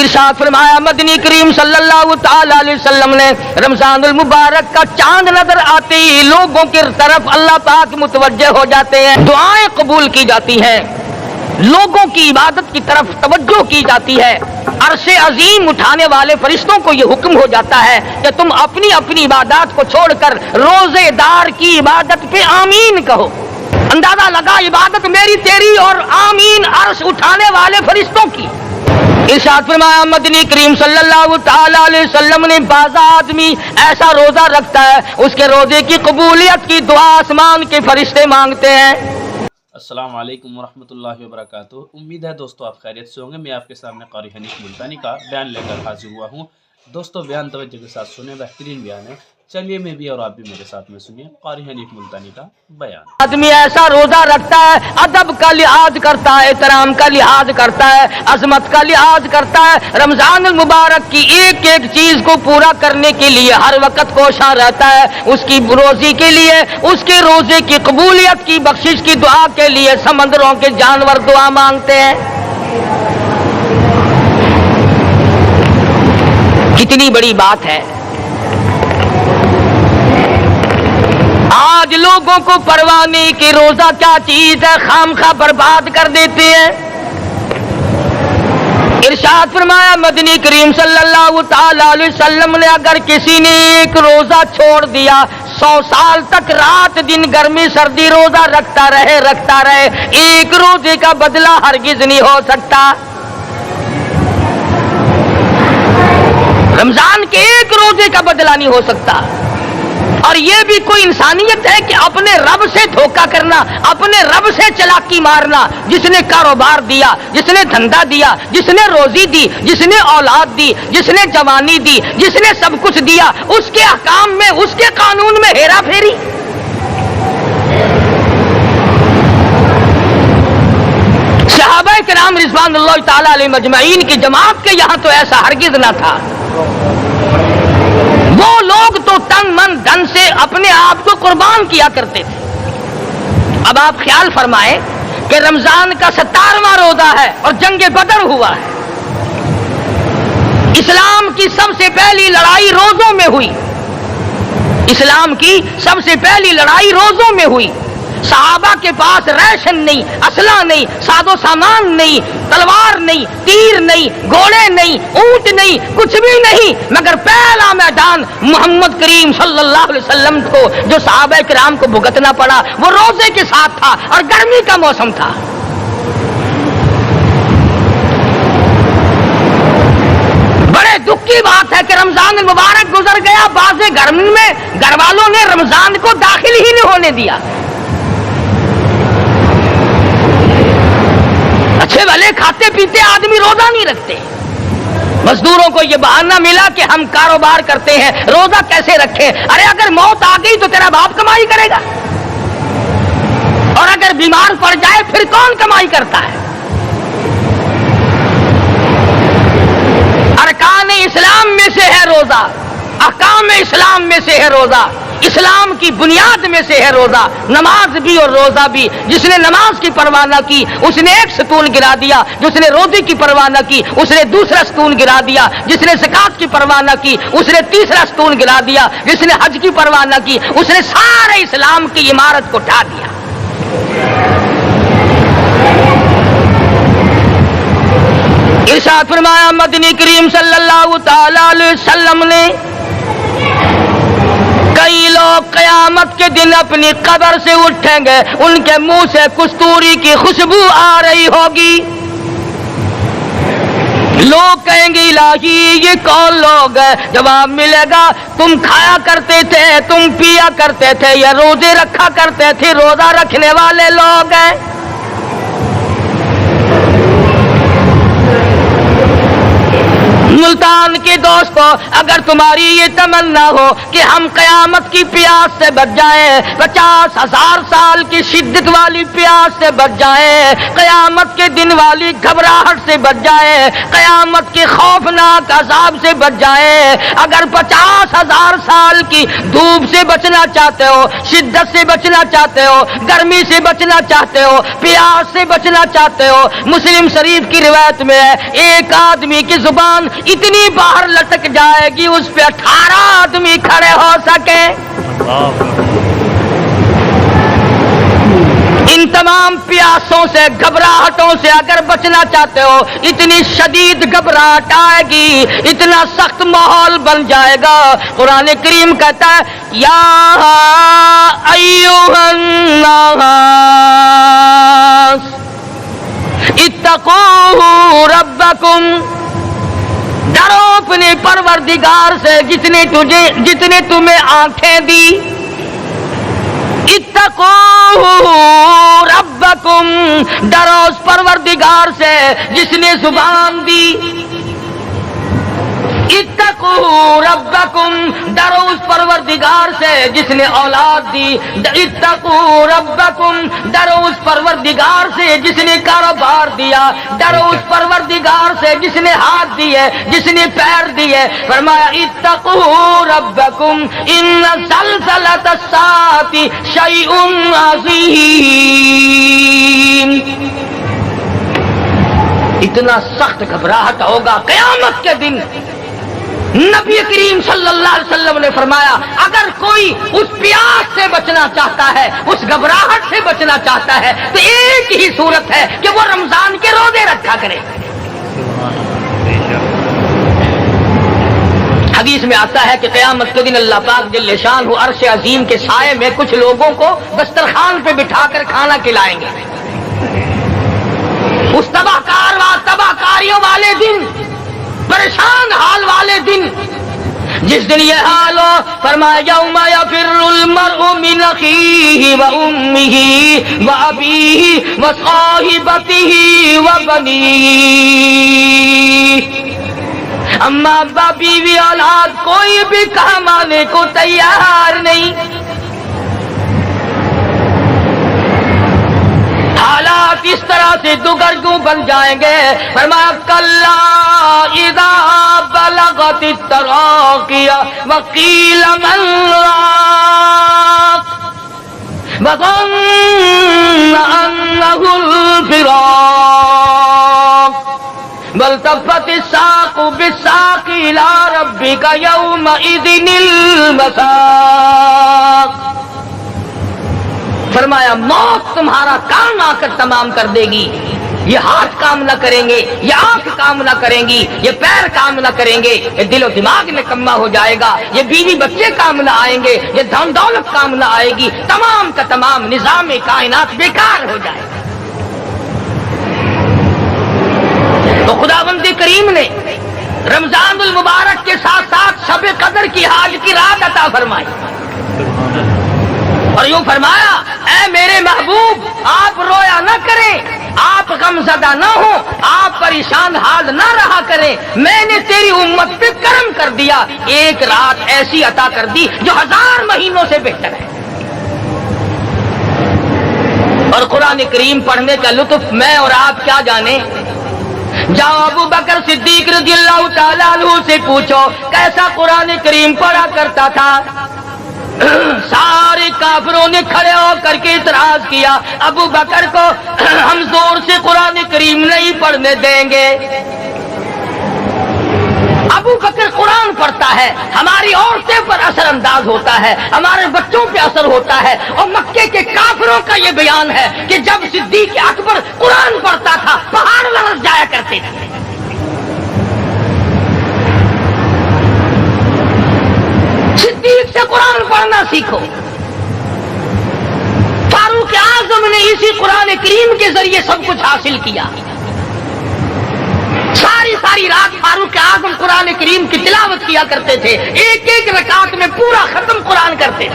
इरशाद फरमाया मदनी करीम सल्लल्लाहु ताला अलैहि वसल्लम ने रमजान उल मुबारक का चांद नजर आते ही लोगों की तरफ अल्लाह पाक मुतवज्जे हो जाते हैं, दुआएं कबूल की जाती हैं, लोगों की इबादत की तरफ तवज्जो की जाती है। अर्शे अजीम उठाने वाले फरिश्तों को यह हुक्म हो जाता है कि तुम अपनी अपनी इबादत को छोड़कर रोजेदार की इबादत पे आमीन कहो। अंदाजा लगा, इबादत मेरी तेरी और आमीन अर्श उठाने वाले फरिश्तों की। इरशाद फरमाया मदनी करीम सल्लल्लाहु ताला अलैहि वसल्लम ने बाज़ा आदमी ऐसा रोजा रखता है उसके रोजे की कबूलियत की दुआ आसमान के फरिश्ते मांगते हैं। अस्सलाम वालेकुम वरहमतुल्लाहि वबरकातुहू। उम्मीद है दोस्तों आप खैरियत से होंगे। मैं आपके सामने क़ारी हनीफ मुल्तानी का बयान लेकर हाजिर हुआ हूँ। दोस्तों बयान तवज्जो के साथ सुने, बेहतरीन बयान है। चलिए मैं भी और आप भी मेरे साथ में सुनिए क़ारी हनीफ मुल्तानी का बयान। आदमी ऐसा रोजा रखता है, अदब का लिहाज करता है, एहतराम का लिहाज करता है, अजमत का लिहाज करता है, रमजान मुबारक की एक एक चीज को पूरा करने के लिए हर वक्त कोशा रहता है। उसकी रोजी के लिए, उसके रोजे की कबूलियत की बख्शिश की दुआ के लिए समंदरों के जानवर दुआ मांगते हैं। कितनी बड़ी बात है। आज लोगों को परवाह नहीं कि रोजा क्या चीज है, खामखा बर्बाद कर देते हैं। इरशाद फरमाया मदनी करीम सल्लल्लाहु ताला अलैहि वसल्लम ने अगर किसी ने एक रोजा छोड़ दिया, 100 साल तक रात दिन गर्मी सर्दी रोजा रखता रहे, एक रोजे का बदला हरगिज नहीं हो सकता। रमजान के एक रोजे का बदला नहीं हो सकता। और ये भी कोई इंसानियत है कि अपने रब से धोखा करना, अपने रब से चालाकी मारना। जिसने कारोबार दिया, जिसने धंधा दिया, जिसने रोजी दी, जिसने औलाद दी, जिसने जवानी दी, जिसने सब कुछ दिया, उसके अहकाम में, उसके कानून में हेरा फेरी। सहाबा किराम रिज़वानुल्लाह ताला अलैहिम अजमईन की जमात के यहां तो ऐसा हरगिज ना था। वो लोग तो तन मन धन से अपने आप को कुर्बान किया करते थे। अब आप ख्याल फरमाएं कि रमजान का 17वां रोजा है और जंगे बदर हुआ है। इस्लाम की सबसे पहली लड़ाई रोजों में हुई। इस्लाम की सबसे पहली लड़ाई रोजों में हुई। सहाबा के पास रेशन नहीं, असला नहीं, सादो सामान नहीं, तलवार नहीं, तीर नहीं, घोड़े नहीं, ऊंट नहीं, कुछ भी नहीं, मगर पहला मैदान मोहम्मद करीम सल्लल्लाहु अलैहि वसल्लम को जो सहाबा किराम को भुगतना पड़ा वो रोजे के साथ था और गर्मी का मौसम था। बड़े दुख की बात है कि रमजान मुबारक गुजर गया, बाज़े गर्मी में घर वालों ने रमजान को दाखिल ही नहीं होने दिया। अच्छे भले खाते पीते आदमी रोजा नहीं रखते। मजदूरों को यह बहाना मिला कि हम कारोबार करते हैं, रोजा कैसे रखें? अरे अगर मौत आ गई तो तेरा बाप कमाई करेगा, और अगर बीमार पड़ जाए फिर कौन कमाई करता है? अरकान इस्लाम में से है रोजा, अहकाम इस्लाम में से है रोजा, इस्लाम की बुनियाद में से है रोजा। नमाज भी और रोजा भी। जिसने नमाज की परवाह न की उसने एक सतून गिरा दिया, जिसने रोजे की परवाह न की उसने दूसरा सतून गिरा दिया, जिसने ज़कात की परवाह न की उसने तीसरा सतून गिरा दिया, जिसने हज की परवाह न की उसने सारे इस्लाम की इमारत को ढा दिया। इरशाद फरमाया मदनी करीम सल्लल्लाहु ताला अलैहि वसल्लम ने कई लोग क़यामत के दिन अपनी कब्र से उठेंगे, उनके मुंह से कस्तूरी की खुशबू आ रही होगी। लोग कहेंगे इलाही ये कौन लोग है? जवाब मिलेगा तुम खाया करते थे, तुम पिया करते थे, या रोजे रखा करते थे, रोजा रखने वाले लोग हैं। सुल्तान के दोस्तों, अगर तुम्हारी ये तमन्ना हो कि हम कयामत की प्यास से बच जाएं, 50,000 साल की शिद्दत वाली प्यास से बच जाएं, कयामत के दिन वाली घबराहट से बच जाएं, कयामत के खौफनाक अजाब से बच जाएं, अगर 50,000 साल की धूप से बचना चाहते हो, शिद्दत से बचना चाहते हो, गर्मी से बचना चाहते हो, प्यास से बचना चाहते हो, मुस्लिम शरीफ की रिवायत में है एक आदमी की जुबान इतनी बाहर लटक जाएगी उस पे 18 आदमी खड़े हो सके। इन तमाम प्यासों से, घबराहटों से अगर बचना चाहते हो, इतनी शदीद घबराहट आएगी, इतना सख्त माहौल बन जाएगा। कुरान करीम कहता है या अय्युहन नास इत्तकू रब्बकुम, डरो अपने परवरदिगार से जितने तुम्हें आंखें दी। इत्तकू रब्बकुम, डरो उस परवरदिगार से जिसने जुबान दी। इत्तकू रब्बकुम, डरो उस परवरदिगार से जिसने औलाद दी। इत्तकू रब्बकुम, डरो उस परवरदिगार से जिसने कारोबार दिया। डरो उस परवरदिगार से जिसने हाथ दिए, जिसने पैर दिए। फरमाया इत्तकू रब्बकुम इन्न ज़लज़लतस्साअति शैउन अज़ीम। इतना सख्त घबराहट होगा क़यामत के दिन। नबी करीम सल्लल्लाहु अलैहि वसल्लम ने फरमाया अगर कोई उस प्यास से बचना चाहता है, उस घबराहट से बचना चाहता है, तो एक ही सूरत है कि वो रमजान के रोजे रखा करे। हदीस में आता है कि क़यामत के दिन अल्लाह पाक जल्ले शान अर्श अजीम के साये में कुछ लोगों को दस्तरखान पे बिठाकर खाना खिलाएंगे। उस तबाहकारियों वाले दिन, परेशान हाल वाले दिन, जिस दिन ये हाल हो, फरमाया यौमा यफिर्रुल मर्उ मिन अखीहि व उम्मिहि व अबीहि व साहिबतिहि व बनीहि। अम्मा अब्बा बीवी औलाद कोई भी काम आने को तैयार नहीं। हालात इस तरह से दुगर्गू बन जाएंगे। फरमाया कल्ला इज़ा बलगतित तराकिया व क़ील मन राक व ज़न्ना अन्नहुल फ़िराक बल तफ़्फ़तिस साक़ु बिस्साक़ इला रब्बिका यौमइज़िनिल मसाक़। फरमाया मौत तुम्हारा काम आकर तमाम कर देगी। ये हाथ काम न करेंगे, ये आंख काम न करेंगी, ये पैर काम न करेंगे, ये दिलो दिमाग निकम्मा हो जाएगा, ये बीवी बच्चे काम न आएंगे, ये धन दौलत काम न आएगी, तमाम का तमाम निजाम कायनात बेकार हो जाएगा। तो खुदावंद करीम ने रमजानुल मुबारक के साथ साथ शब कदर की हाज की रात अता फरमाई और यूं फरमाया ऐ मेरे महबूब आप रोया न करें, आप गमज़दा न हो, आप परेशान हाल न रहा करें। मैंने तेरी उम्मत पे करम कर दिया, एक रात ऐसी अता कर दी जो 1000 महीनों से बेहतर है। और कुरान करीम पढ़ने का लुत्फ मैं और आप क्या जाने। जाओ अबू बकर सिद्दीक रज़ियल्लाहु ताला अन्हु से पूछो कैसा कुरान करीम पढ़ा करता था। सारे काफिरों ने खड़े होकर के इतराज किया अबू बकर को हम जोर से कुरान करीम नहीं पढ़ने देंगे। अबू बकर कुरान पढ़ता है, हमारी औरतें पर असर अंदाज होता है, हमारे बच्चों पे असर होता है। और मक्के के काफिरों का ये बयान है कि जब सिद्दीक अकबर कुरान पढ़ता था पहाड़ लड़क जाया करते थे। सिद्दीक से कुरान पढ़ना सीखो। फारूक आजम ने इसी कुरान करीम के जरिए सब कुछ हासिल किया। सारी रात फारूक आजम कुरान करीम की तिलावत किया करते थे, एक एक रकात में पूरा खत्म कुरान करते थे।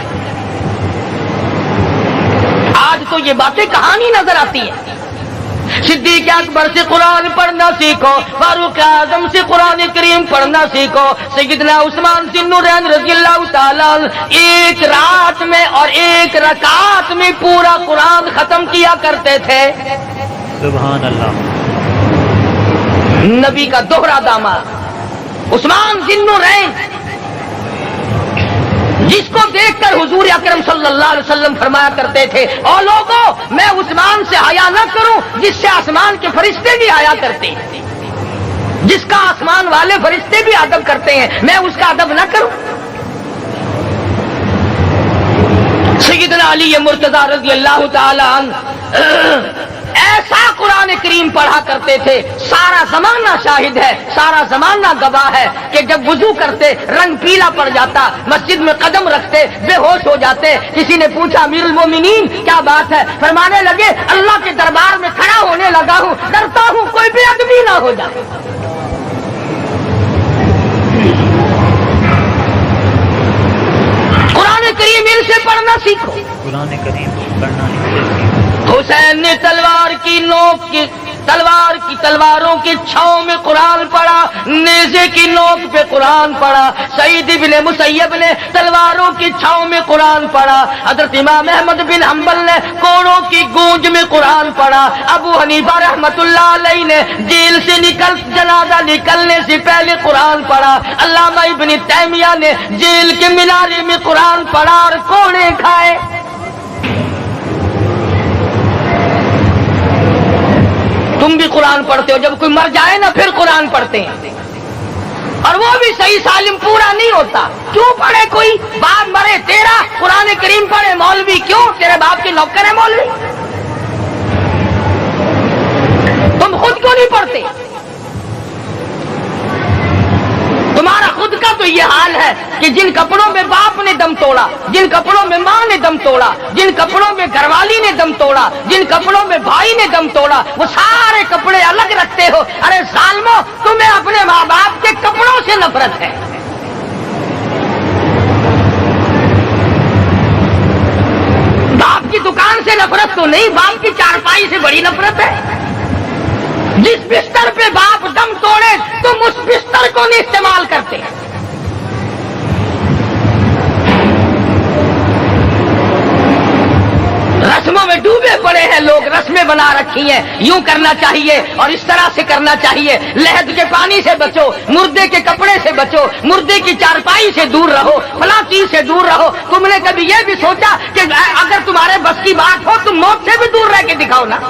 आज तो ये बातें कहानी नजर आती है। सिद्दीक अकबर से कुरान पढ़ना सीखो, फारूक आजम से कुरान करीम पढ़ना सीखो, सैयदना उस्मान ज़िन्नुरैन रज़ियल्लाहु ताला एक रात में और एक रकात में पूरा कुरान खत्म किया करते थे। सुभान अल्लाह। नबी का दोहरा दामाद उस्मान ज़िन्नुरैन, जिसको देखकर हुजूर अकरम सल्लल्लाहु अलैहि वसल्लम फरमाया करते थे, और लोगों मैं उस्मान से हया न करूं जिससे आसमान के फरिश्ते भी हया करते हैं, जिसका आसमान वाले फरिश्ते भी अदब करते हैं, मैं उसका अदब न करूं। सैयदना अली मुर्तज़ा रज़ियल्लाहु ताला अन्हु ऐसा कुरान करीम पढ़ा करते थे, सारा जमाना शाहिद है, सारा जमाना गवाह है कि जब वुजू करते रंग पीला पड़ जाता, मस्जिद में कदम रखते बेहोश हो जाते। किसी ने पूछा अमीरुल मोमिनीन क्या बात है? फरमाने लगे अल्लाह के दरबार में खड़ा होने लगा हूँ, डरता हूँ कोई बेअदबी ना हो जाए। कुरान करीम इनसे पढ़ना सीखो, कुरान करीम पढ़ना सीखो। हुसैन ने तलवारों की छांव में कुरान पढ़ा, नेज़े की नोक पे कुरान पढ़ा। सईद इब्ने मुसय्यब ने तलवारों की छांव में कुरान पढ़ा। हजरत इमाम अहमद बिन हंबल ने कोड़ों की गूंज में कुरान पढ़ा। अबू हनीफा रहमतुल्लाह अलैहि ने जेल से जनाजा निकलने से पहले कुरान पढ़ा। अल्लामा इब्न तैमिया ने जेल के मीनारे में कुरान पढ़ा और कोड़े खाए। तुम भी कुरान पढ़ते हो, जब कोई मर जाए ना फिर कुरान पढ़ते हैं, और वो भी सही सालिम पूरा नहीं होता। क्यों पढ़े? कोई बाप मरे तेरा कुरान करीम पढ़े मौलवी, क्यों? तेरे बाप के नौकर है मौलवी, तुम खुद क्यों नहीं पढ़ते? तुम्हारा खुद का तो ये हाल है कि जिन कपड़ों में बाप ने दम तोड़ा, जिन कपड़ों में माँ ने दम तोड़ा, जिन कपड़ों में घरवाली ने दम तोड़ा, जिन कपड़ों में भाई ने दम तोड़ा, वो सारे कपड़े अलग रखते हो। अरे जालिमो, तुम्हें अपने माँ बाप के कपड़ों से नफरत है। बाप की दुकान से नफरत तो नहीं, बाप की चारपाई से बड़ी नफरत है। जिस बिस्तर पे बाप दम तोड़े तुम उस बिस्तर को नहीं इस्तेमाल करते। रस्मों में डूबे पड़े हैं लोग, रस्में बना रखी हैं, यूं करना चाहिए और इस तरह से करना चाहिए। लहद के पानी से बचो, मुर्दे के कपड़े से बचो, मुर्दे की चारपाई से दूर रहो, फला चीज से दूर रहो। तुमने कभी यह भी सोचा कि अगर तुम्हारे बस की बात हो तुम मौत से भी दूर रह के दिखाओ ना।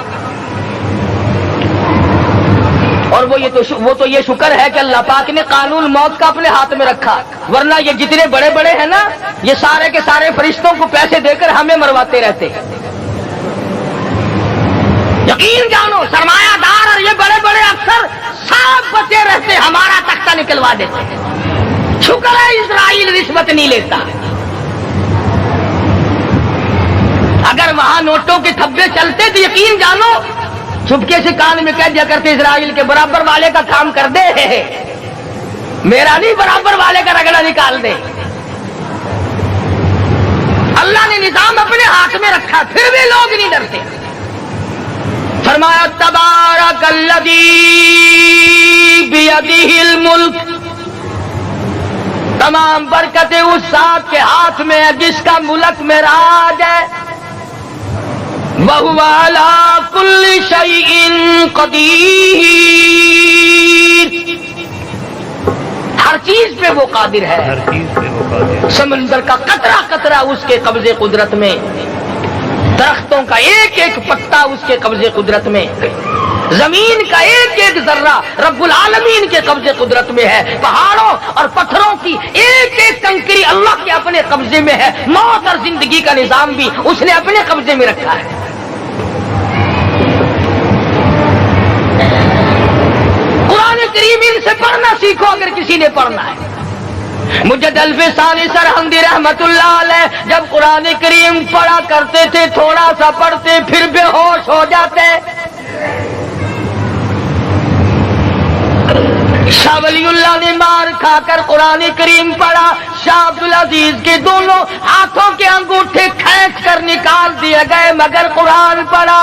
और वो तो ये शुक्र है कि अल्लाह पाक ने कानून मौत का अपने हाथ में रखा, वरना ये जितने बड़े बड़े हैं ना, ये सारे के सारे फरिश्तों को पैसे देकर हमें मरवाते रहते। यकीन जानो सरमायादार और ये बड़े बड़े अफसर सब बचे रहते, हमारा तख्ता निकलवा देते। शुक्र है इजराइल रिश्वत नहीं लेता। अगर वहां नोटों के थब्बे चलते तो यकीन जानो चुपके से कान में कह दिया करते इजराइल के बराबर वाले का काम कर दे, मेरा नहीं बराबर वाले का रगड़ा निकाल दे। अल्लाह ने निजाम अपने हाथ में रखा, फिर भी लोग नहीं डरते। फरमाया तबारकल्लज़ी बियदिहिल मुल्क, तमाम बरकतें उस ज़ात के हाथ में है जिसका मुल्क में राज है। वहुवा अला कुल्लि शैइन क़दीर, हर चीज पे वो कादिर है, हर चीज पे वो कादिर। समंदर का कतरा कतरा उसके कब्जे कुदरत में, दरख्तों का एक एक पत्ता उसके कब्जे कुदरत में, जमीन का एक एक जर्रा रब्बुल आलमीन के कब्जे कुदरत में है, पहाड़ों और पत्थरों की एक एक कंकरी अल्लाह के अपने कब्जे में है, मौत और जिंदगी का निजाम भी उसने अपने कब्जे में रखा है। कुरान करीम इनसे पढ़ना सीखो अगर किसी ने पढ़ना है। मुजद्दिद अल्फसानी सरहंदी रहमतुल्लाह अलैह जब कुरान करीम पढ़ा करते थे, थोड़ा सा पढ़ते फिर बेहोश हो जाते। शाह वलीउल्लाह ने मार खाकर कुरान करीम पढ़ा, शाह अब्दुल अजीज के दोनों हाथों के अंगूठे खींच कर निकाल दिए गए, मगर कुरान पढ़ा।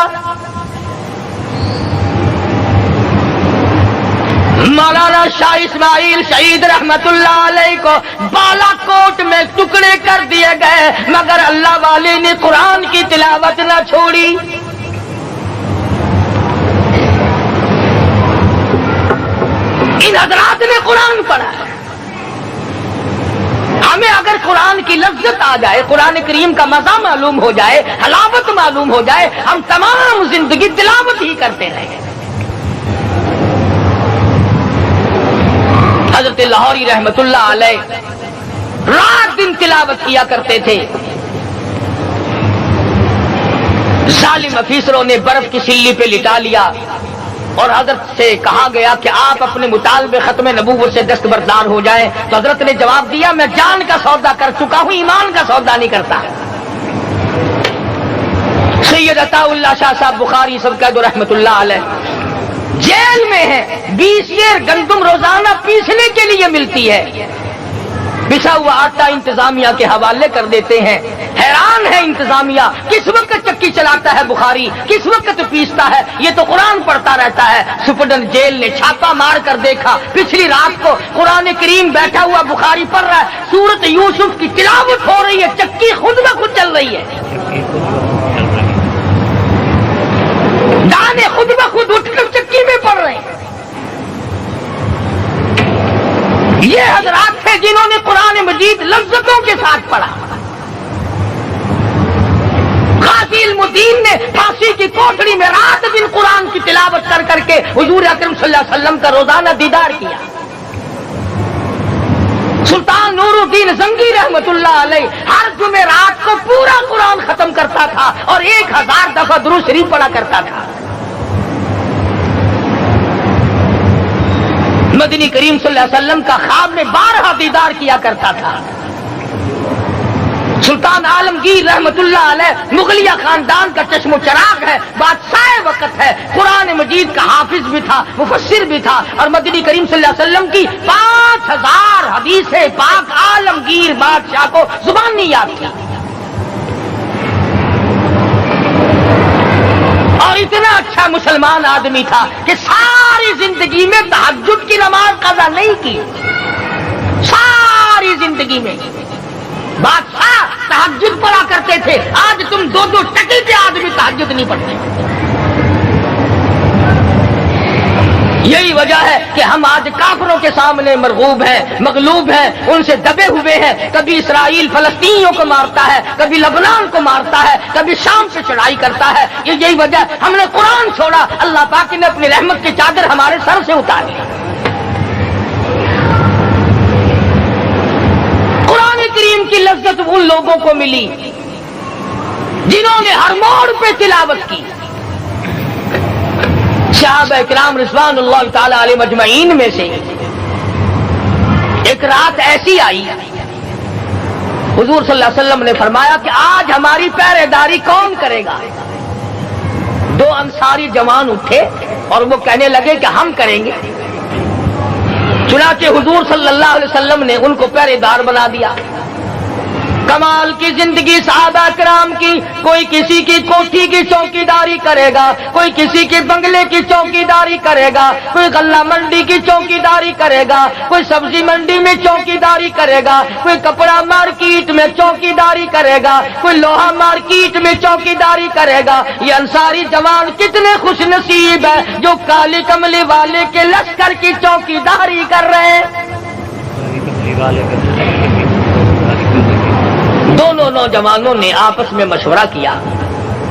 مولانا شاہ اسماعیل شہید رحمتullah علیہ کو بالاکوٹ میں ٹکڑے کر دیے گئے، مگر اللہ والے نے قرآن کی تلاوت نہ چھوڑی۔ ان حضرات نے قرآن پڑھا ہے۔ ہمیں اگر قرآن کی لذت آ جائے، قرآن کریم کا مزہ معلوم ہو جائے، حلاوت معلوم ہو جائے، ہم تمام زندگی تلاوت ہی کرتے رہیں۔ حضرت لاہوری رحمتullah علیہ رات دن تلاوت کیا کرتے تھے۔ ظالم افیسروں نے برف کی سلی پہ لٹا لیا اور حضرت سے کہا گیا کہ آپ اپنے مطالبے ختم نبوت سے دستبردار ہو جائیں، تو حضرت نے جواب دیا میں جان کا سودا کر چکا ہوں، ایمان کا سودا نہیں کرتا۔ سید عطا اللہ شاہ صاحب بخاری سب کا جو رحمتullah علیہ جیل میں ہے، 20 سیر گندم روزانہ پیسنے کے لیے ملتی ہے، پسا ہوا آٹا انتظامیہ کے حوالے کر دیتے ہیں۔ حیران ہے انتظامیہ، کس وقت چکی چلاتا ہے بخاری، کس وقت پیستا ہے، یہ تو قرآن پڑھتا رہتا ہے۔ سپرڈنٹ جیل نے چھاپا مار کر دیکھا، پچھلی رات کو قرآن کریم بیٹھا ہوا بخاری پڑھ رہا ہے، سورت یوسف کی تلاوت ہو رہی ہے، چکی خود بخود چل رہی ہے، دانے خود بخود اٹھ کر چکی میں پڑھ رہے ہیں۔ یہ حضرات تھے جنہوں نے قرآن مجید لذتوں کے ساتھ پڑھا۔ غازی علم الدین نے پھانسی کی کوٹڑی میں رات دن قرآن کی تلاوت کر کر کے حضور اکرم صلی اللہ علیہ وسلم کا روزانہ دیدار کیا۔ سلطان نور الدین زنگی رحمتullah علیہ ہر جمعرات کو پورا قرآن ختم کرتا تھا اور 1000 دفعہ درود شریف پڑھا کرتا تھا۔ مدنی کریم صلی اللہ علیہ وسلم کا خواب میں 12 دیدار کیا کرتا تھا۔ سلطان عالمگیر رحمتullah علیہ مغلیہ خاندان کا چشم و چراغ ہے، بادشاہ وقت ہے، قرآن مجید کا حافظ بھی تھا، مفسر بھی تھا، اور مدنی کریم صلی اللہ علیہ وسلم کی 5000 حدیث پاک عالمگیر بادشاہ کو زبان نہیں یاد تھی۔ اور اتنا اچھا مسلمان آدمی تھا کہ ساری زندگی میں تہجد کی نماز قضا نہیں کی، ساری زندگی میں۔ بادشاہ تہجد پڑھا کرتے تھے، آج تم 2 ٹکے کے آدمی تہجد نہیں پڑھتے۔ یہی وجہ ہے کہ ہم آج کافروں کے سامنے مرغوب ہیں، مغلوب ہیں، ان سے دبے ہوئے ہیں۔ کبھی اسرائیل فلسطینیوں کو مارتا ہے، کبھی لبنان کو مارتا ہے، کبھی شام سے چڑھائی کرتا ہے۔ یہی وجہ ہم نے قرآن چھوڑا، اللہ پاک نے اپنی رحمت کی چادر ہمارے سر سے اتاری۔ قرآن کریم کی لذت ان لوگوں کو ملی جنہوں نے ہر موڑ پہ تلاوت کی۔ صحابہ کرام رضوان اللہ تعالی علیہ مجمعین میں سے ایک رات ایسی آئی، حضور صلی اللہ علیہ وسلم نے فرمایا کہ آج ہماری پہرے داری کون کرے گا؟ 2 انصاری جوان اٹھے اور وہ کہنے لگے کہ ہم کریں گے۔ چنانچہ حضور صلی اللہ علیہ وسلم نے ان کو پہرے دار بنا دیا۔ کمال کی زندگی صحابہ کرام کی، کوئی کسی کی کوٹھی کی چوکیداری کرے گا، کوئی کسی کے بنگلے کی چوکیداری کرے گا، کوئی غلہ منڈی کی چوکیداری کرے گا، کوئی سبزی منڈی میں چوکیداری کرے گا، کوئی کپڑا مارکیٹ میں چوکیداری کرے گا، کوئی لوہا مارکیٹ میں چوکیداری کرے گا۔ یہ انصاری جوان کتنے خوش نصیب ہیں جو کالی کملی والے کے لشکر کی چوکیداری کر رہے ہیں۔ دونوں نوجوانوں نے آپس میں مشورہ کیا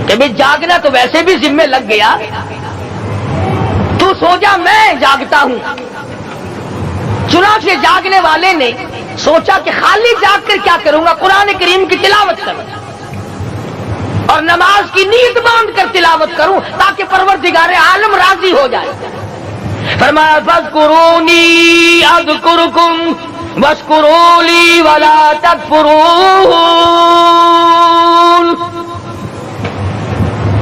کہ بھئی جاگنا تو ویسے بھی ذمہ لگ گیا، تو سو جا میں جاگتا ہوں۔ چنانچہ جاگنے والے نے سوچا کہ خالی جاگ کر کیا کروں گا، قرآن کریم کی تلاوت کروں اور نماز کی نیت باندھ کر تلاوت کروں تاکہ پروردگار عالم راضی ہو جائے۔ فرمایا فاذکرونی اذکرکم واشکروا لی ولا تکفرون،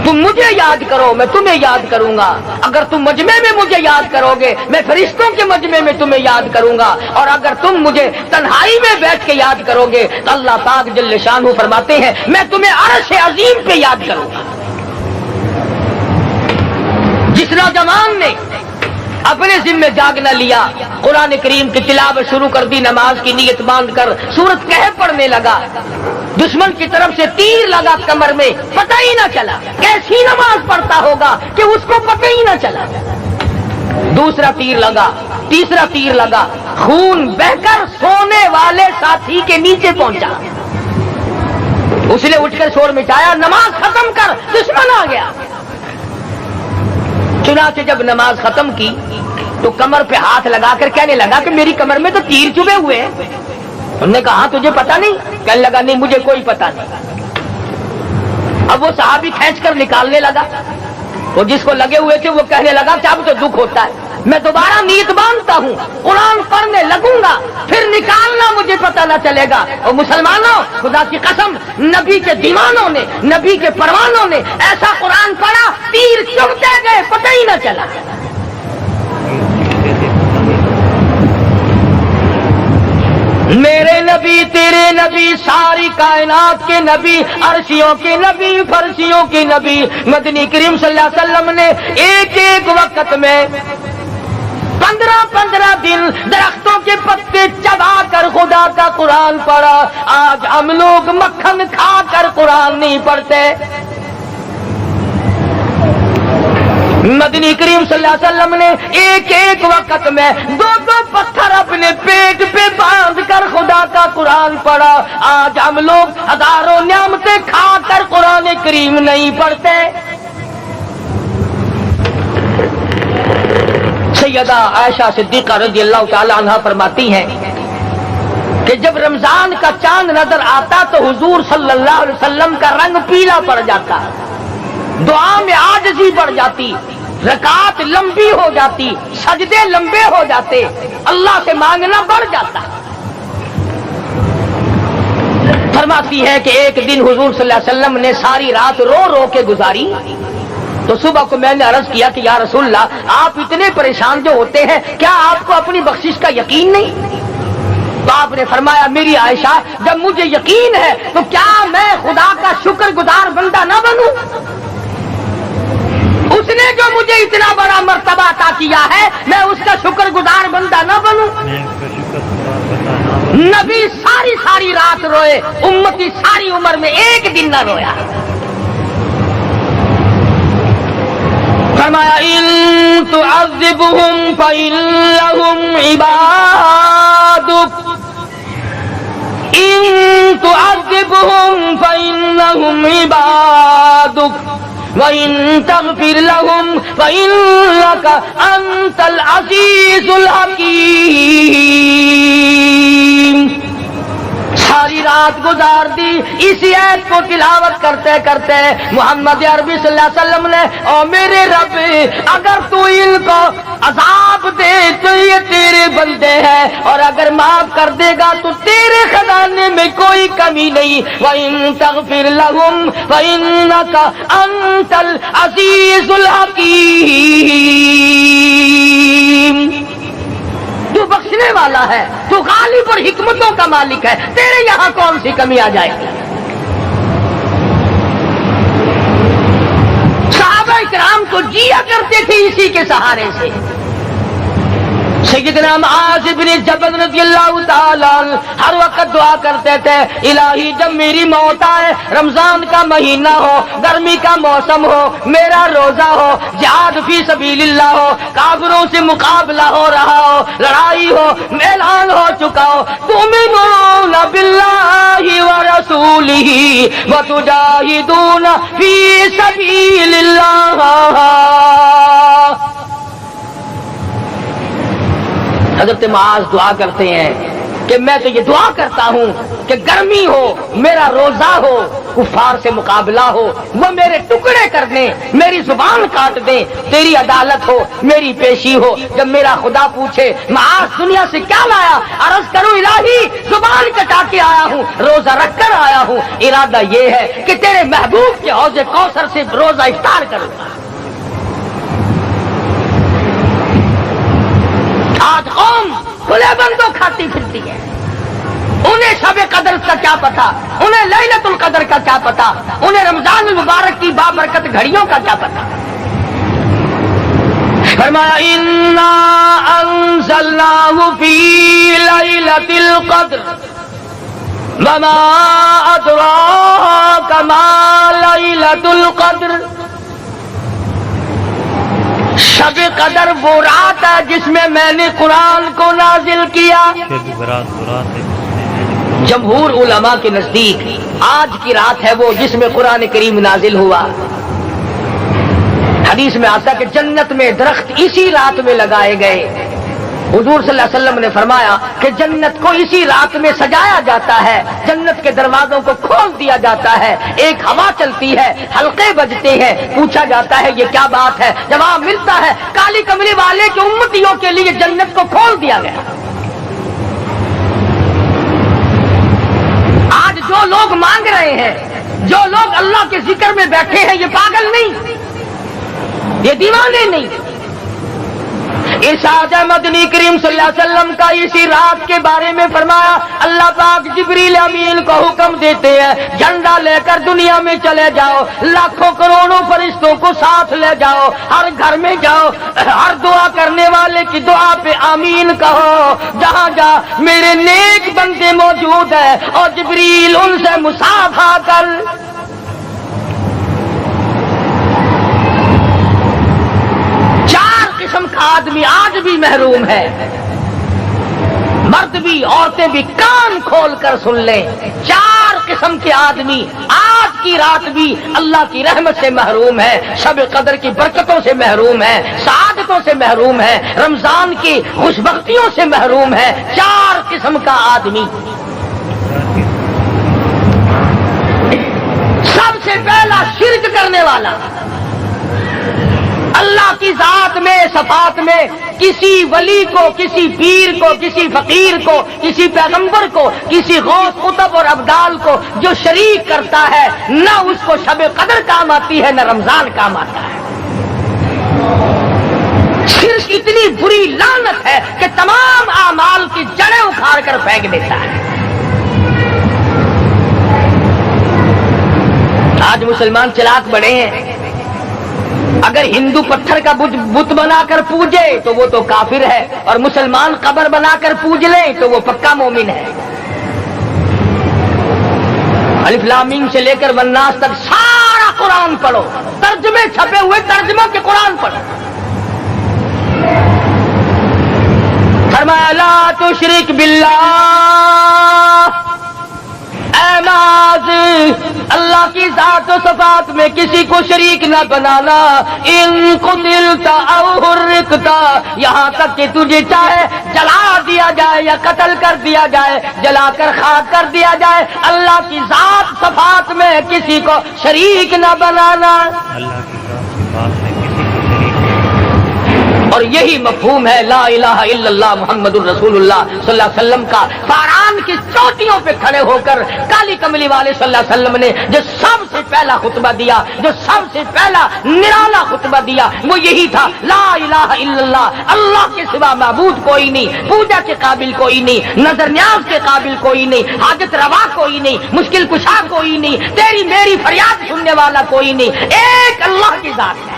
تم مجھے یاد کرو میں تمہیں یاد کروں گا، اگر تم مجمع میں مجھے یاد کرو گے میں فرشتوں کے مجمع میں تمہیں یاد کروں گا، اور اگر تم مجھے تنہائی میں بیٹھ کے یاد کرو گے تو اللہ پاک جل شانہ فرماتے ہیں میں تمہیں عرش عظیم پہ یاد کروں گا۔ جس نوجوان نے اپنے ذمے جاگ نہ لیا، قرآن کریم کی تلاوت شروع کر دی، نماز کی نیت باندھ کر سورۃ کہف پڑھنے لگا، دشمن کی طرف سے تیر لگا کمر میں، پتہ ہی نہ چلا، کیسی نماز پڑھتا ہوگا کہ اس کو پتہ ہی نہ چلا، دوسرا تیر لگا، تیسرا تیر لگا، خون بہ کر سونے والے ساتھی کے نیچے پہنچا، اس نے اٹھ کر شور مٹایا، نماز ختم کر، دشمن آ گیا۔ چنانچہ جب نماز ختم کی تو کمر پہ ہاتھ لگا کر کہنے لگا کہ میری کمر میں تو تیر چبھے ہوئے ہیں۔ انہوں نے کہا تجھے پتا نہیں؟ کہنے لگا نہیں مجھے کوئی پتا نہیں۔ اب وہ صحابی کھینچ کر نکالنے لگا، وہ جس کو لگے ہوئے تھے وہ کہنے لگا کہ اب تو دکھ ہوتا ہے، میں دوبارہ نیت باندھتا ہوں، قرآن پڑھنے لگوں گا، پھر نکالنا مجھے پتہ نہ چلے گا۔ اور مسلمانوں، خدا کی قسم، نبی کے دیوانوں نے، نبی کے پروانوں نے ایسا قرآن پڑھا، تیر چبھتے گئے، پتہ ہی نہ چلا۔ میرے نبی، تیرے نبی، ساری کائنات کے نبی، عرشیوں کے نبی، فرشیوں کے نبی، مدنی کریم صلی اللہ علیہ وسلم نے ایک ایک وقت میں 15 دن درختوں کے پتے چبا کر خدا کا قرآن پڑھا۔ آج ہم لوگ مکھن کھا کر قرآن نہیں پڑھتے۔ مدنی کریم صلی اللہ علیہ وسلم نے ایک ایک وقت میں 2 پتھر اپنے پیٹ پہ باندھ کر خدا کا قرآن پڑھا۔ آج ہم لوگ ہزاروں نعمتیں کھا کر قرآن کریم نہیں پڑھتے۔ سیدہ عائشہ صدیقہ رضی اللہ تعالی عنہا فرماتی ہیں کہ جب رمضان کا چاند نظر آتا تو حضور صلی اللہ علیہ وسلم کا رنگ پیلا پڑ جاتا، دعا میں عاجزی بڑھ جاتی، رکعت لمبی ہو جاتی، سجدے لمبے ہو جاتے، اللہ سے مانگنا بڑھ جاتا۔ فرماتی ہے کہ ایک دن حضور صلی اللہ علیہ وسلم نے ساری رات رو رو کے گزاری، تو صبح کو میں نے عرض کیا کہ یا رسول اللہ، آپ اتنے پریشان جو ہوتے ہیں، کیا آپ کو اپنی بخشش کا یقین نہیں؟ تو آپ نے فرمایا میری عائشہ، جب مجھے یقین ہے تو کیا میں خدا کا شکر گزار بندہ نہ بنوں؟ اس نے جو مجھے اتنا بڑا مرتبہ عطا کیا ہے، میں اس کا شکر گزار بندہ نہ بنوں؟ نبی ساری رات روئے، امتی ساری عمر میں ایک دن نہ رویا۔ فرمایا ان تعذبهم فإنهم عبادك، ان تعذبهم فإنهم عبادك وإن تغفر لهم فإنك أنت العزيز الحكيم۔ ساری رات گزار دی اسی آیت کو تلاوت کرتے کرتے محمد عربی صلی اللہ علیہ وسلم نے، او میرے رب، اگر تو ان کو عذاب دے تو یہ تیرے بندے ہیں، اور اگر معاف کر دے گا تو تیرے خزانے میں کوئی کمی نہیں۔ وَإِن تَغْفِرْ لَهُمْ فَإِنَّكَ أَنْتَ الْعَزِيزُ الْحَكِيمُ۔ تو بخشنے والا ہے، تو غالب اور حکمتوں کا مالک ہے، تیرے یہاں کون سی کمی آ جائے گی؟ صحابہ کرام تو جیا کرتے تھے اسی کے سہارے سے۔ سیدنا معاذ بن جبل رضی اللہ تعالیٰ ہر وقت دعا کرتے تھے، الہی جب میری موت آئے، رمضان کا مہینہ ہو، گرمی کا موسم ہو، میرا روزہ ہو، جہاد فی سبیل اللہ ہو، کافروں سے مقابلہ ہو رہا ہو، لڑائی ہو، اعلان ہو چکا ہو، تؤمنون باللہ ورسولہ وتجاہدون فی سبیل اللہ۔ حضرت معاذ دعا کرتے ہیں کہ میں تو یہ دعا کرتا ہوں کہ گرمی ہو، میرا روزہ ہو، کفار سے مقابلہ ہو، وہ میرے ٹکڑے کر دیں، میری زبان کاٹ دیں، تیری عدالت ہو، میری پیشی ہو۔ جب میرا خدا پوچھے معاذ دنیا سے کیا لایا، عرض کروں الہی زبان کٹا کے آیا ہوں، روزہ رکھ کر آیا ہوں، ارادہ یہ ہے کہ تیرے محبوب کے حوض کوثر سے روزہ افطار کروں گا۔ آج قوم کھلے بندوں کھاتی پھرتی ہے، انہیں شب قدر کا کیا پتا، انہیں لیلۃ القدر کا کیا پتا، انہیں رمضان المبارک کی بابرکت گھڑیوں کا کیا پتا۔ फरमाया इन्ना अंज़लनाहु फी लैलतिल क़द्र वमा अदराका मा लैलतुल क़द्र। शब कदर वो रात है जिसमें मैंने कुरान को नाजिल किया। जमहूर उलमा के नजदीक आज की रात है वो जिसमें कुरान करीम नाजिल हुआ। हदीस में आता कि जन्नत में दरख्त इसी रात में लगाए गए। हुजूर सल्लल्लाहु अलैहि वसल्लम ने फरमाया कि जन्नत को इसी रात में सजाया जाता है, जन्नत के दरवाजों को खोल दिया जाता है, एक हवा चलती है, हल्के बजते हैं, पूछा जाता है ये क्या बात है, जवाब मिलता है काली कमली वाले के उम्मतियों के लिए जन्नत को खोल दिया गया। आज जो लोग मांग रहे हैं, जो लोग अल्लाह के जिक्र में बैठे हैं, ये पागल नहीं, ये दीवाने नहीं। इरशाद मदनी करीम सल्लल्लाहु अलैहि वसल्लम का इसी रात के बारे में फरमाया, अल्लाह पाक जिब्रील अमीन को हुक्म देते हैं झंडा लेकर दुनिया में चले जाओ, लाखों करोड़ों फरिश्तों को साथ ले जाओ, हर घर में जाओ, हर दुआ करने वाले की दुआ पे आमीन कहो, जहां जा मेरे नेक बंदे मौजूद है और जिब्रील उनसे मुसाफा कर। किस्म का आदमी आज भी महरूम है, मर्द भी औरतें भी कान खोल कर सुन लें। 4 किस्म के आदमी आज की रात भी अल्लाह की रहमत से महरूम है, शब कदर की बरकतों से महरूम है, सआदतों से महरूम है, रमजान की खुशबख्तियों से महरूम है। 4 किस्म का आदमी। सबसे पहला शिर्क करने वाला, अल्लाह की जात में सफात में किसी वली को, किसी पीर को, किसी फकीर को, किसी पैगंबर को, किसी गौस कुतुब और अब्दाल को जो शरीक करता है, न उसको शब कदर काम आती है न रमजान काम आता है। शिर्क इतनी बुरी लानत है कि तमाम आमाल की जड़ें उखाड़ कर फेंक देता है। आज मुसलमान चलाक बड़े हैं, अगर हिंदू पत्थर का बुत बनाकर पूजे तो वो तो काफिर है, और मुसलमान कब्र बनाकर पूज ले तो वो पक्का मोमिन है। अलिफ लाम मीम से लेकर वन्नास तक सारा कुरान पढ़ो, तर्जुमे छपे हुए तर्जुमों के कुरान पढ़ो। फरमाया ला तुशरिक बिल्लाह, अल्लाह की जात और सफात में किसी को शरीक न बनाना। इन कुतिलता औ हुर्रिकता, यहाँ तक कि तुझे चाहे जला दिया जाए या कत्ल कर दिया जाए, जलाकर खाक कर दिया जाए, अल्लाह की जात सफात में किसी को शरीक न बनाना। अल्लाह की जात सफात में किसी को शरीक। और यही मफहूम है ला इलाहा इल्लल्लाह मुहम्मदुर रसूलुल्लाह सल्लल्लाहु अलैहि वसल्लम का। फारान की चोटियों पे खड़े होकर काली कमली वाले सल्लल्लाहु अलैहि वसल्लम ने जो सबसे पहला खुतबा दिया, जो सबसे पहला निराला खुतबा दिया, वो यही था ला इलाहा इल्लल्लाह, अल्लाह के सिवा माबूद कोई नहीं, पूजा के काबिल कोई नहीं, नजर न्याज के काबिल कोई नहीं, हाजत रवा कोई नहीं, मुश्किल कुशा कोई नहीं, तेरी मेरी फरियाद सुनने वाला कोई नहीं, एक अल्लाह की जात है।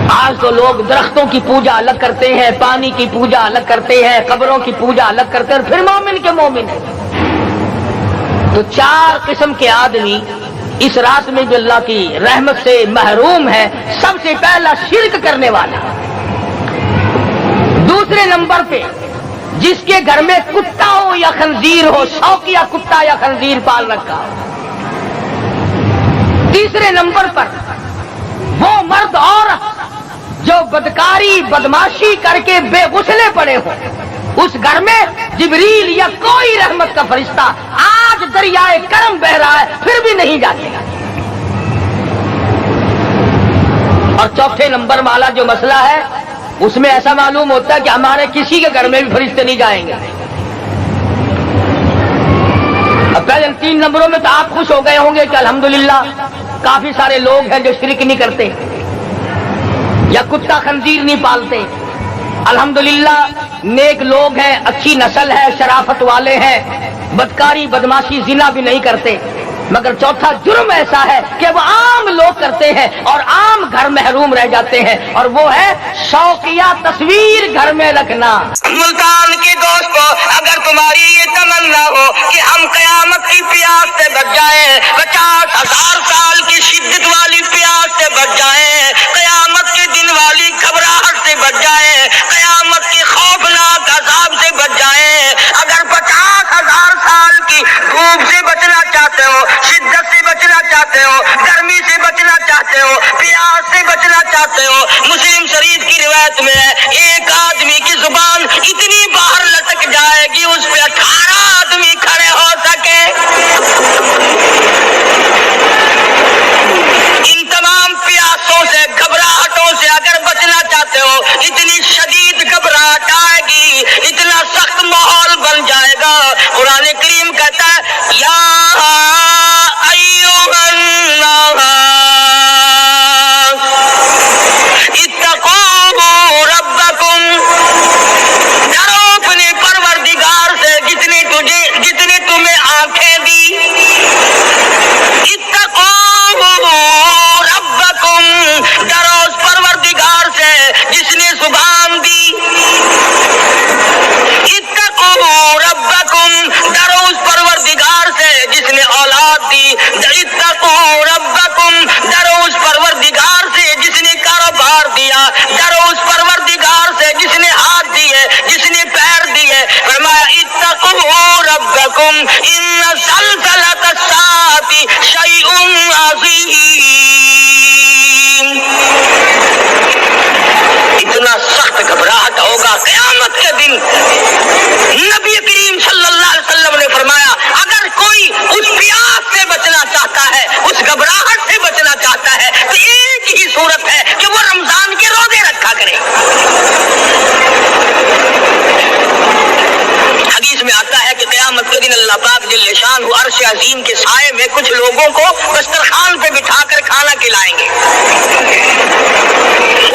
आज तो लोग दरख्तों की पूजा अलग करते हैं, पानी की पूजा अलग करते हैं, कब्रों की पूजा अलग करते हैं, फिर मोमिन के मोमिन है। तो 4 किस्म के आदमी इस रात में जो अल्लाह की रहमत से महरूम है। सबसे पहला शिर्क करने वाला। दूसरे नंबर पे जिसके घर में कुत्ता हो या खंजीर हो, शौकिया कुत्ता या खंजीर पाल रखा हो। तीसरे नंबर पर वो मर्द औरत जो बदकारी बदमाशी करके बेगुसले पड़े हो, उस घर में जिब्रील या कोई रहमत का फरिश्ता आज दरियाए करम बह रहा है फिर भी नहीं जाएगा। और चौथे नंबर वाला जो मसला है उसमें ऐसा मालूम होता है कि हमारे किसी के घर में भी फरिश्ते नहीं जाएंगे। अब पहले 3 नंबरों में तो आप खुश हो गए होंगे कि अल्हम्दुलिल्लाह काफी सारे लोग हैं जो शिर्क नहीं करते या कुत्ता खंजीर नहीं पालते। अल्हम्दुलिल्लाह नेक लोग हैं, अच्छी नस्ल है, शराफत वाले हैं, बदकारी बदमाशी जिना भी नहीं करते। مگر چوتھا جرم ایسا ہے کہ وہ عام لوگ کرتے ہیں اور عام گھر محروم رہ جاتے ہیں، اور وہ ہے شوقیہ تصویر گھر میں رکھنا۔ ملتان کے دوستو، اگر تمہاری یہ تمنا ہو کہ ہم قیامت کی پیاس سے بچ جائیں، 50,000 سال کی شدت والی پیاس سے بچ جائیں، قیامت کے دن والی گھبراہٹ سے بچ جائیں، قیامت کے خوفناک عذاب سے بچ جائیں، اگر 50,000 سال کی دھوپ سے بچنا چاہتے ہو، شدت سے بچنا چاہتے ہو، گرمی سے بچنا چاہتے ہو، پیاس سے بچنا چاہتے ہو، مسلم شریف کی روایت میں ہے ایک آدمی کی زبان اتنی باہر لٹک جائے گی اس پہ 18 آدمی کھڑے ہو سکے۔ ان تمام پیاسوں سے، گھبراہٹوں سے اگر بچنا چاہتے ہو، اتنی شدید گھبراہٹ آئے گی، اتنا سخت ماحول بن جائے گا۔ قرآن کریم کہتا ہے یا ایھا الناس اتقوا ربکم، ڈرو اپنے پروردگار سے جتنے تمہیں آنکھیں دی، اتقوا ربکم، ڈرو اس پروردگار سے جس نے زبان دی، اتقوا ربکم، ڈرو اس پروردگار سے جس نے اولاد دی، اتقوا ربکم، ڈرو اس پروردگار سے جس نے کاروبار دیا، ڈرو اس پروردگار سے جس نے ہاتھ دیے، جس نے پیر دیے۔ فرمایا اتقوا ربکم ان زلزلۃ الساعۃ شیء عظیم، اتنا سخت گھبراہٹ ہوگا قیامت کے دن۔ نبی کریم صلی اللہ علیہ وسلم نے فرمایا اگر کوئی اس پیاس سے بچنا چاہتا ہے، اس گھبراہٹ سے بچنا چاہتا ہے، تو ایک ہی صورت ہے کہ وہ رمضان کے روزے رکھا کرے۔ حدیث میں آتا ہے کہ قیامت کے دن اللہ پاک جل شان عرش عظیم کے سائے میں کچھ لوگوں کو دسترخوان پہ بٹھا کر کھانا کھلائیں گے۔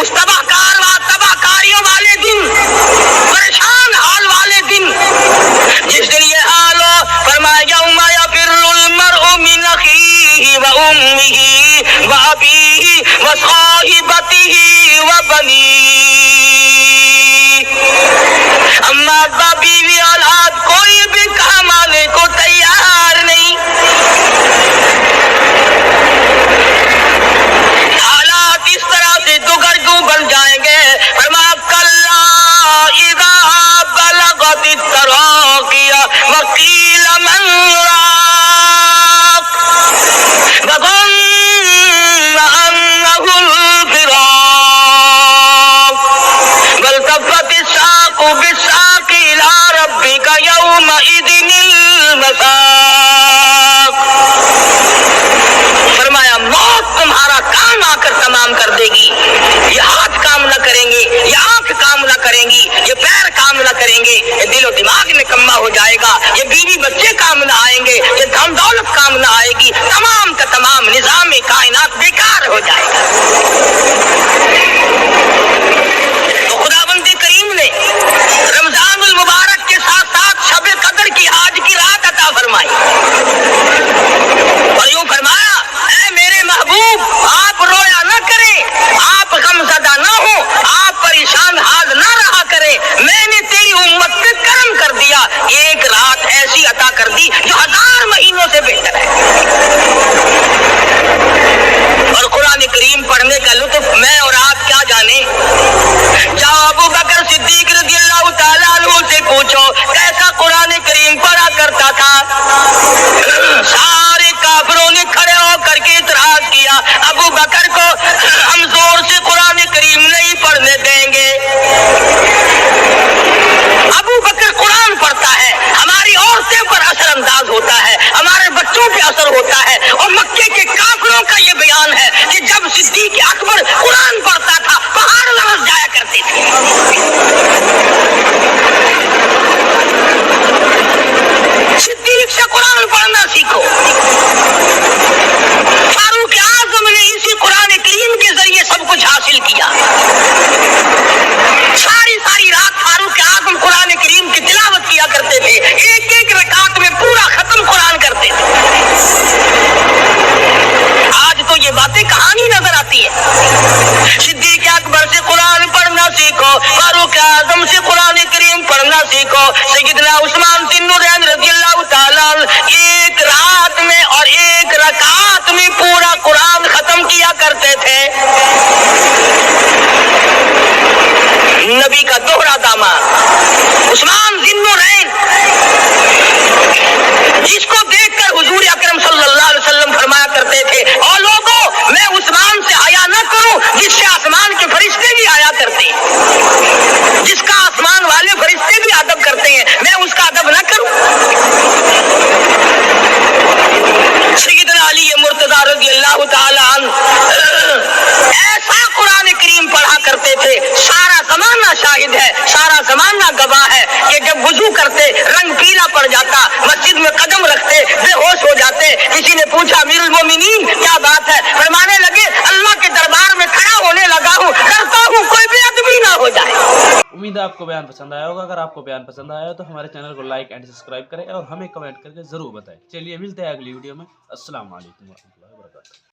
اس تباہ کاریوں والے دن، پریشان حال والے دن، جس دن یہ حال ہو، فرمایا یوم یفر المرء من اخیہ و امہ و ابیہ و صاحبتہ و بنیہ، اما بیوی اولاد کوئی بھی کام آنے کو تیار نہیں۔ नबी का दोहरा दामाद उस्मान ज़िन्नुरैन, जिसको देखकर हुजूर अकरम सल्लल्लाहु अलैहि वसल्लम फरमाया करते थे, और लोगों मैं उस्मान से आया न करूं जिससे आसमान के फरिश्ते भी आया करते हैं, जिसका आसमान वाले फरिश्ते भी अदब करते हैं, मैं उसका अदब न करूं। सैयदना अली मुर्तज़ा रज़ियल्लाहु ताला अन्हु ऐसा कुरान करीम पढ़ा करते थे, सारा ज़माना शाहिद है, सारा ज़माना गवाह है कि जब वुजू करते रंग पीला पड़ जाता, मस्जिद में कदम रखते बेहोश हो जाते। किसी ने पूछा अमीरुल मोमिनीन क्या बात है, फरमाने लगे अल्लाह के दरबार में खड़ा होने लगा हूँ, डरता हूँ कोई बेअदबी ना हो जाए। उम्मीद है आपको बयान पसंद आया होगा। अगर आपको बयान पसंद आया तो हमारे चैनल को लाइक एंड सब्सक्राइब करें और हमें कमेंट करके ज़रूर बताएं। चलिए मिलते हैं अगली वीडियो में। अस्सलाम वालेकुम।